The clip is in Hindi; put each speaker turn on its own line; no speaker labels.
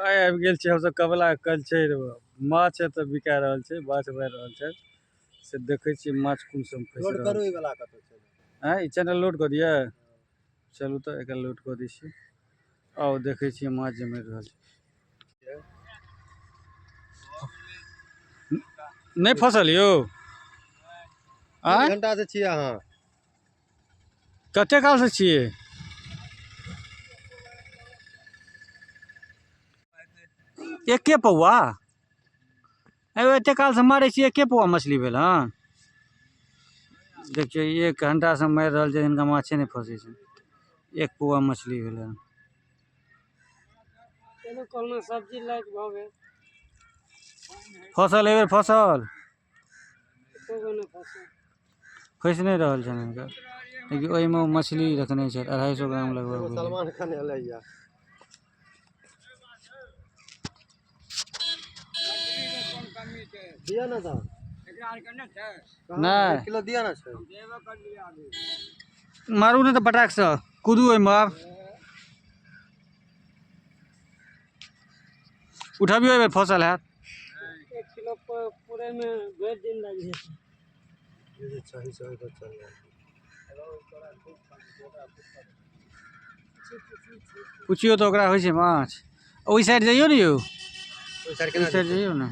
आइ आबि गेल छी हमसब कबला कल छै माछ एतऽ बिका रहल छै माछ भरि रहल छै से देखै छी माछ कोन सब फँसि रहल छै। हाँ ई चैनल लोड कऽ दिए चलू तऽ एकरा लोड कऽ दै छी आओ देखै छियै माछ जे मरि रहल छै नहीं फसल यौ
घंटा से छियै अहाँ
कते काल से छियै एके पौआ एते काल से मारै छियै एके पौआ मछली भेल हँ देखियो 1 घंटा से मारि रहल छै इनका माछे नहीं फंसे छै 1 पौआ मछली भेल हन कोनो सब्जी लायक भ गेल फसल एबेर फसल फंसि नहीं रहल छै इनका लेकिन ओहिमे मछली रखने छै 250 ग्राम लगभग
सलमान खान एलैया दिया ना था
नहीं
1 किलो दिया ना छै
मारू नहीं तो पटाक से कूदू ओहिमे आब उठबियो एबेर फसल हैत 1 किलो पूरे में भरि दिन लागि जेतै पूछियो तो ओकरा होइ छै माछ ओई साइड जाइयो ने यौ ओई साइड जाइयो ना